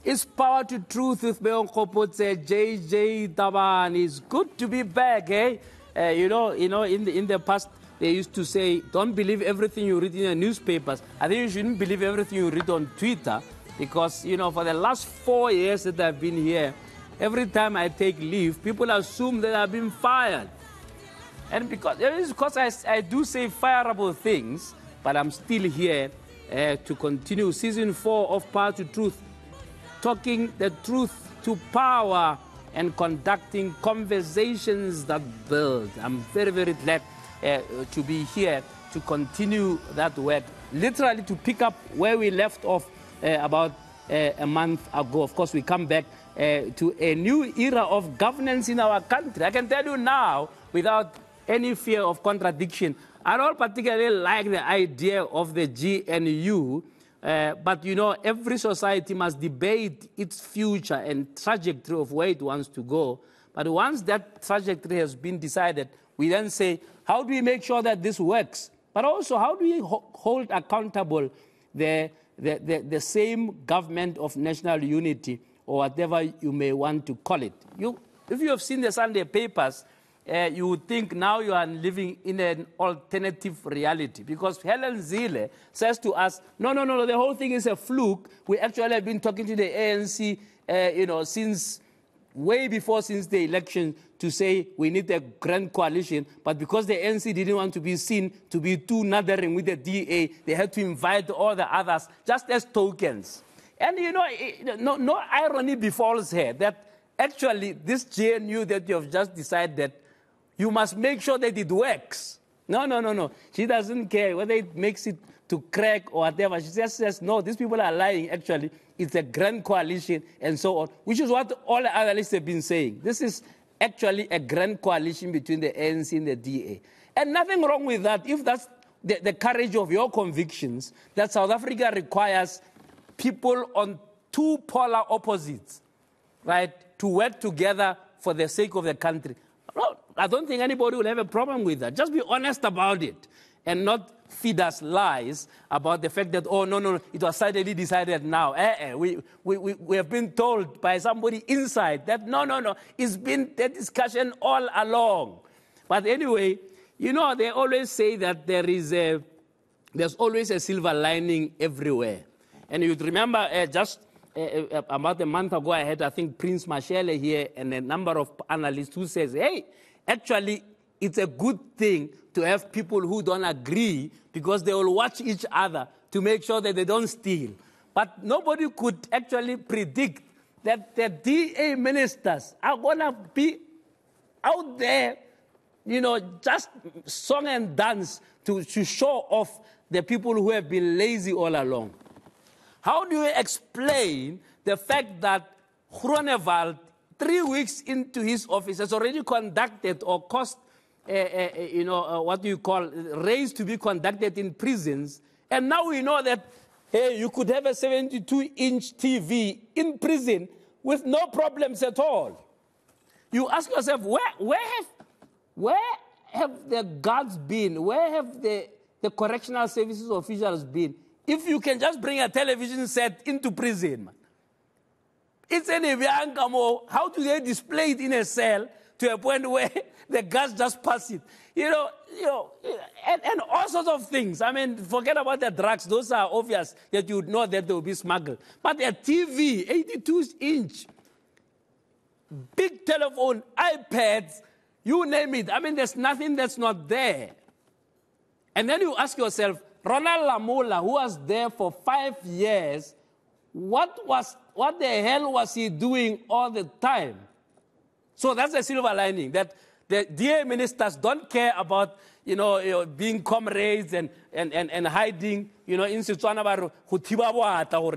It's Power to Truth with Beon Kopotse, JJ Tabani. It's good to be back, eh? In the past, they used to say, don't believe everything you read in the newspapers. I think you shouldn't believe everything you read on Twitter because, for the last 4 years that I've been here, every time I take leave, people assume that I've been fired. And because I do say fireable things, but I'm still here to continue Season 4 of Power to Truth, talking the truth to power and conducting conversations that build. I'm very, very glad to be here to continue that work, literally to pick up where we left off about a month ago. Of course, we come back to a new era of governance in our country. I can tell you now, without any fear of contradiction, I don't particularly like the idea of the GNU, but every society must debate its future and trajectory of where it wants to go. But once that trajectory has been decided, we then say, how do we make sure that this works? But also, how do we hold accountable the same government of national unity, or whatever you may want to call it? If you have seen the Sunday papers, you would think now you are living in an alternative reality, because Helen Zille says to us, no, the whole thing is a fluke. We actually have been talking to the ANC, since way before, since the election, to say we need a grand coalition, but because the ANC didn't want to be seen to be too nathering with the DA, they had to invite all the others just as tokens. And no irony befalls here that actually this GNU that you have just decided, you must make sure that it works. No. She doesn't care whether it makes it to crack or whatever. She just says, no, these people are lying. Actually, it's a grand coalition and so on, which is what all the analysts have been saying. This is actually a grand coalition between the ANC and the DA. And nothing wrong with that if that's the courage of your convictions, that South Africa requires people on two polar opposites, right, to work together for the sake of the country. I don't think anybody will have a problem with that. Just be honest about it and not feed us lies about the fact that, oh, no, it was suddenly decided now. We have been told by somebody inside that, no, it's been the discussion all along. But anyway, they always say that there's always a silver lining everywhere. And you'd remember just about a month ago, I had, I think, Prince Mashele here and a number of analysts who says, hey, actually, it's a good thing to have people who don't agree because they will watch each other to make sure that they don't steal. But nobody could actually predict that the DA ministers are going to be out there, just song and dance to show off the people who have been lazy all along. How do you explain the fact that Groenewald, 3 weeks into his office, has already conducted or caused, what do you call, raids to be conducted in prisons, and now we know that, hey, you could have a 72-inch TV in prison with no problems at all. You ask yourself, where have the guards been? Where have the correctional services officials been? If you can just bring a television set into prison, man. It's an Eviankamo. How do they display it in a cell to a point where the guards just pass it? And all sorts of things. I mean, forget about the drugs. Those are obvious that you would know that they will be smuggled. But a TV, 82-inch, big telephone, iPads, you name it. I mean, there's nothing that's not there. And then you ask yourself, Ronald Lamola, who was there for 5 years, what the hell was he doing all the time? So that's a silver lining, that the DA ministers don't care about, being comrades and hiding, in Setswana,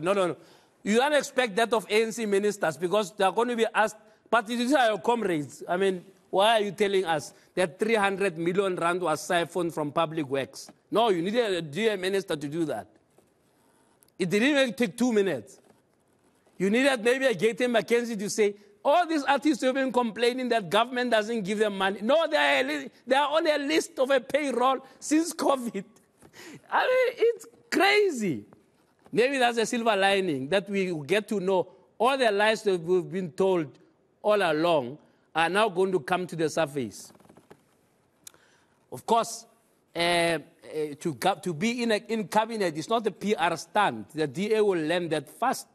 no. You don't expect that of ANC ministers because they're going to be asked, but these are your comrades. I mean, why are you telling us that 300 million rand was siphoned from public works? No, you needed a DA minister to do that. It didn't even take 2 minutes. You needed maybe a Gaten McKenzie to say, all these artists have been complaining that government doesn't give them money. No, they are on a list of a payroll since COVID. I mean, it's crazy. Maybe that's a silver lining, that we get to know all the lies that we've been told all along are now going to come to the surface. Of course, to be in cabinet is not a PR stunt. The DA will learn that fast.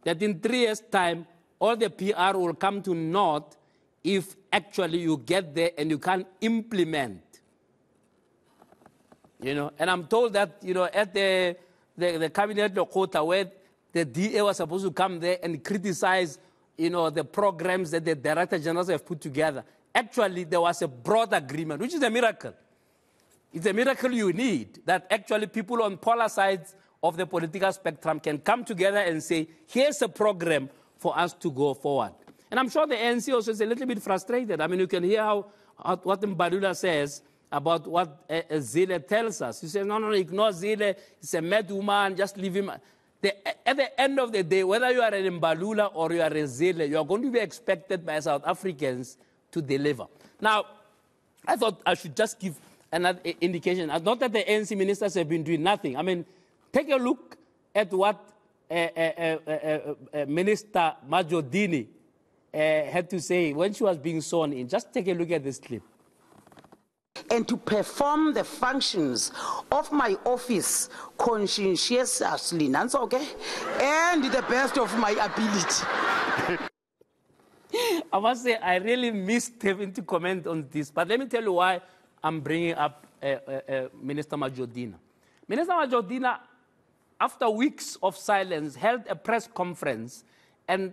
That in 3 years' time, all the PR will come to naught if actually you get there and you can't implement. You know, and I'm told that, you know, at the cabinet Lokota, where the DA was supposed to come there and criticize, you know, the programs that the director generals have put together. Actually, there was a broad agreement, which is a miracle. It's a miracle you need, that actually people on polar sides of the political spectrum can come together and say, here's a program for us to go forward. And I'm sure the ANC also is a little bit frustrated. I mean, you can hear what Mbalula says about what Zille tells us. He says, no, ignore Zille. He's a mad woman, just leave him. At the end of the day, whether you are an Mbalula or you are a Zille, you are going to be expected by South Africans to deliver. Now, I thought I should just give another indication. Not that the ANC ministers have been doing nothing. I mean, take a look at what Minister Majodini had to say when she was being sworn in. Just take a look at this clip. And to perform the functions of my office conscientiously, that's okay, and the best of my ability. I must say, I really missed having to comment on this, but let me tell you why I'm bringing up Minister Majodina. Minister Majodina, after weeks of silence, held a press conference and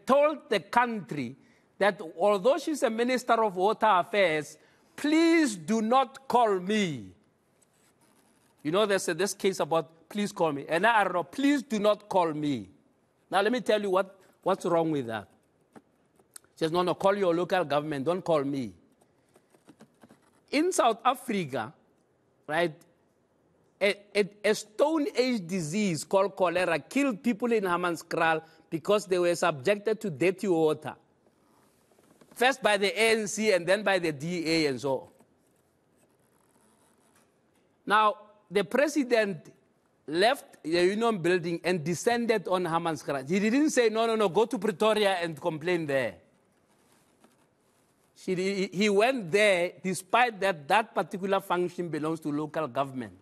told the country that although she's a Minister of Water Affairs, please do not call me. You know, there's this case about please call me. And I don't know, please do not call me. Now, let me tell you what's wrong with that. She says, no, call your local government, don't call me. In South Africa, right, a Stone Age disease called cholera killed people in Hammanskraal because they were subjected to dirty water. First by the ANC and then by the DA and so on. Now, the president left the Union building and descended on Hammanskraal. He didn't say, no, go to Pretoria and complain there. He went there despite that particular function belongs to local government.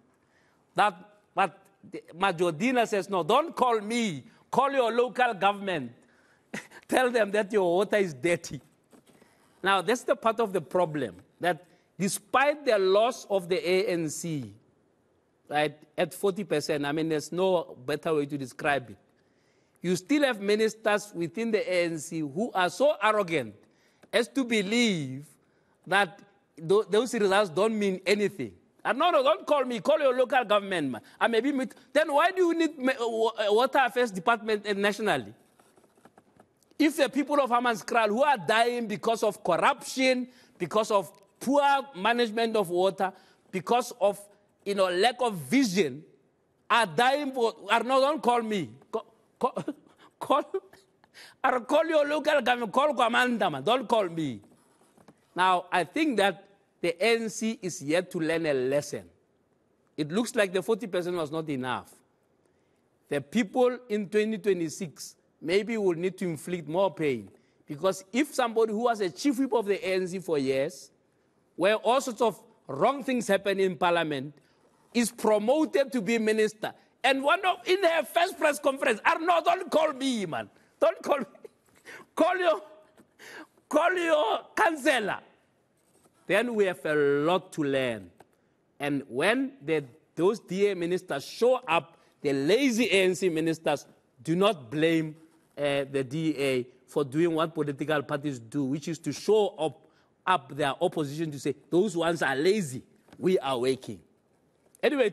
But Majodina says, no, don't call me. Call your local government. Tell them that your water is dirty. Now, that's the part of the problem, that despite the loss of the ANC, right, at 40%, I mean, there's no better way to describe it, you still have ministers within the ANC who are so arrogant as to believe that those results don't mean anything. And no, don't call me, call your local government. Man. And maybe then why do you need Water Affairs Department nationally? If the people of Hammanskraal who are dying because of corruption, because of poor management of water, because of lack of vision, are dying don't call me. Call your local government, call Kwamanda, man. Don't call me. Now, I think that the ANC is yet to learn a lesson. It looks like the 40% was not enough. The people in 2026 maybe will need to inflict more pain. Because if somebody who was a chief whip of the ANC for years, where all sorts of wrong things happen in parliament, is promoted to be minister, and in her first press conference, no, don't call me, man. Don't call me. Call your councillor. Then we have a lot to learn. And when those DA ministers show up, the lazy ANC ministers do not blame the DA for doing what political parties do, which is to show up their opposition to say, those ones are lazy. We are waking. Anyway,